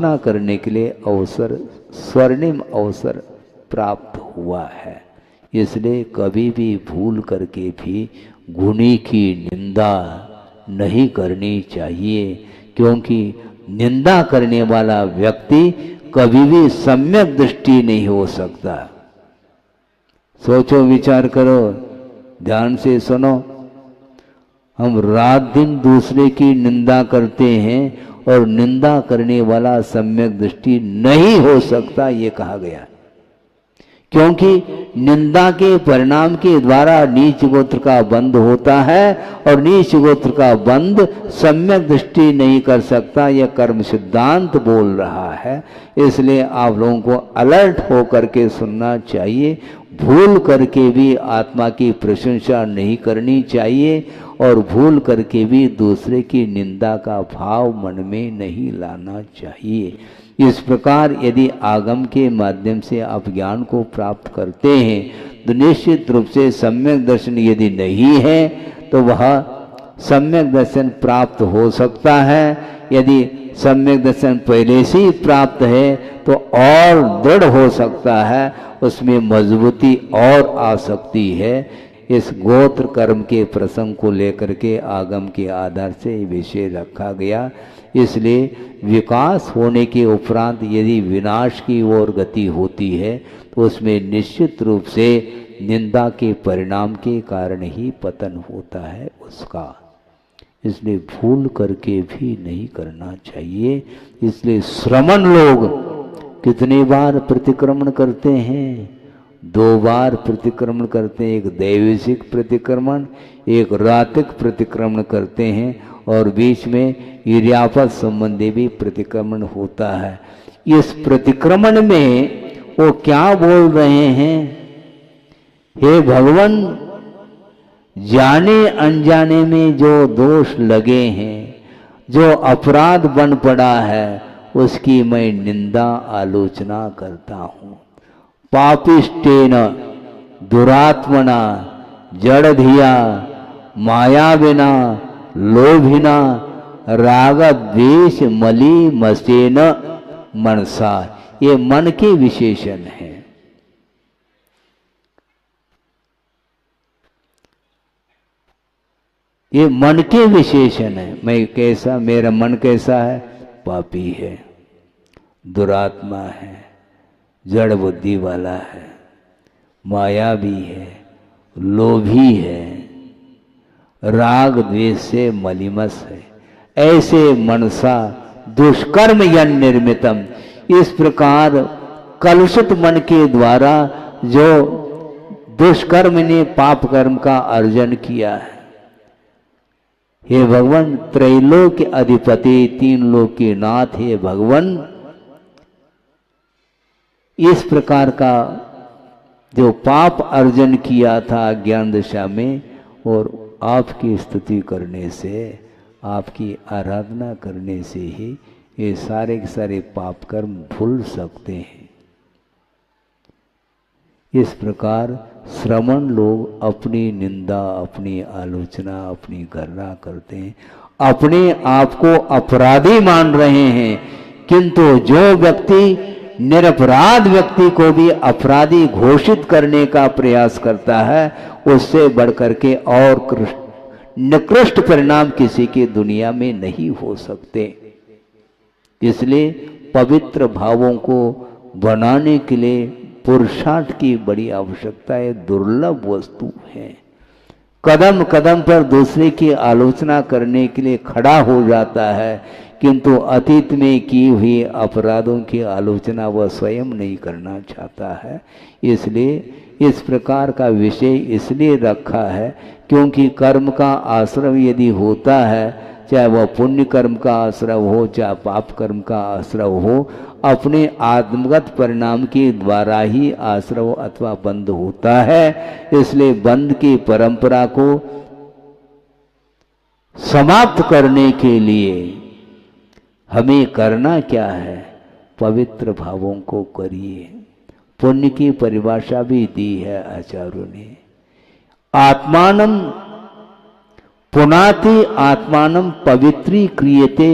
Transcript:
आलोचना करने के लिए अवसर, स्वर्णिम अवसर प्राप्त हुआ है। इसलिए कभी भी भूल करके भी गुणी की निंदा नहीं करनी चाहिए, क्योंकि निंदा करने वाला व्यक्ति कभी भी सम्यक दृष्टि नहीं हो सकता। सोचो, विचार करो, ध्यान से सुनो। हम रात दिन दूसरे की निंदा करते हैं और निंदा करने वाला सम्यक दृष्टि नहीं हो सकता, ये कहा गया। क्योंकि निंदा के परिणाम के द्वारा नीच गोत्र का बंध होता है और नीच गोत्र का बंध सम्यक दृष्टि नहीं कर सकता, यह कर्म सिद्धांत बोल रहा है। इसलिए आप लोगों को अलर्ट होकर के सुनना चाहिए। भूल करके भी आत्मा की प्रशंसा नहीं करनी चाहिए और भूल करके भी दूसरे की निंदा का भाव मन में नहीं लाना चाहिए। इस प्रकार यदि आगम के माध्यम से आप ज्ञान को प्राप्त करते हैं तो निश्चित रूप से सम्यक दर्शन यदि नहीं है तो वह सम्यक दर्शन प्राप्त हो सकता है। यदि सम्यक दर्शन पहले से ही प्राप्त है तो और दृढ़ हो सकता है, उसमें मजबूती और आ सकती है। इस गोत्र कर्म के प्रसंग को लेकर के आगम के आधार से विषय रखा गया। इसलिए विकास होने के उपरांत यदि विनाश की ओर गति होती है तो उसमें निश्चित रूप से निंदा के परिणाम के कारण ही पतन होता है उसका। इसलिए भूल करके भी नहीं करना चाहिए। इसलिए श्रमण लोग कितनी बार प्रतिक्रमण करते हैं? 2 बार प्रतिक्रमण करते हैं। एक दैविक प्रतिक्रमण, एक रातिक प्रतिक्रमण करते हैं और बीच में इर्यापत संबंधी भी प्रतिक्रमण होता है। इस प्रतिक्रमण में वो क्या बोल रहे हैं? हे भगवान, जाने अनजाने में जो दोष लगे हैं, जो अपराध बन पड़ा है, उसकी मैं निंदा आलोचना करता हूँ। पापिष्टेन दुरात्मना जड़धिया मायाविना लोभिना राग द्वेष मली मसेन मनसा। ये मन के विशेषण है। ये मन के विशेषण है। मैं कैसा, मेरा मन कैसा है? पापी है, दुरात्मा है, जड़ बुद्धि वाला है, मायावी है, लोभी है, राग द्वेष से मलिमस है। ऐसे मनसा दुष्कर्म यन निर्मितम। इस प्रकार कलुषित मन के द्वारा जो दुष्कर्म ने पाप कर्म का अर्जन किया है। हे भगवान, त्रैलोक के अधिपति, 3 लोक के नाथ, हे भगवान, इस प्रकार का जो पाप अर्जन किया था ज्ञान दशा में, और आपकी स्तुति करने से, आपकी आराधना करने से ही ये सारे के सारे पाप कर्म भूल सकते हैं। इस प्रकार श्रमण लोग अपनी निंदा, अपनी आलोचना, अपनी गर्ना करते हैं, अपने आप को अपराधी मान रहे हैं। किंतु जो व्यक्ति निरपराध व्यक्ति को भी अपराधी घोषित करने का प्रयास करता है, उससे बढ़कर के और निकृष्ट परिणाम किसी की दुनिया में नहीं हो सकते। इसलिए पवित्र भावों को बनाने के लिए पुरुषार्थ की बड़ी आवश्यकता है, दुर्लभ वस्तु है। कदम कदम पर दूसरे की आलोचना करने के लिए खड़ा हो जाता है, किंतु अतीत में की हुई अपराधों की आलोचना वह स्वयं नहीं करना चाहता है। इसलिए इस प्रकार का विषय इसलिए रखा है क्योंकि कर्म का आश्रय यदि होता है, चाहे वह पुण्य कर्म का आश्रय हो, चाहे पाप कर्म का आश्रय हो, अपने आत्मगत परिणाम के द्वारा ही आश्रय अथवा बंध होता है। इसलिए बंध की परंपरा को समाप्त करने के लिए हमें करना क्या है? पवित्र भावों को करिए। पुण्य की परिभाषा भी दी है आचार्यों ने। आत्मानम पुनाति आत्मानम पवित्री क्रियते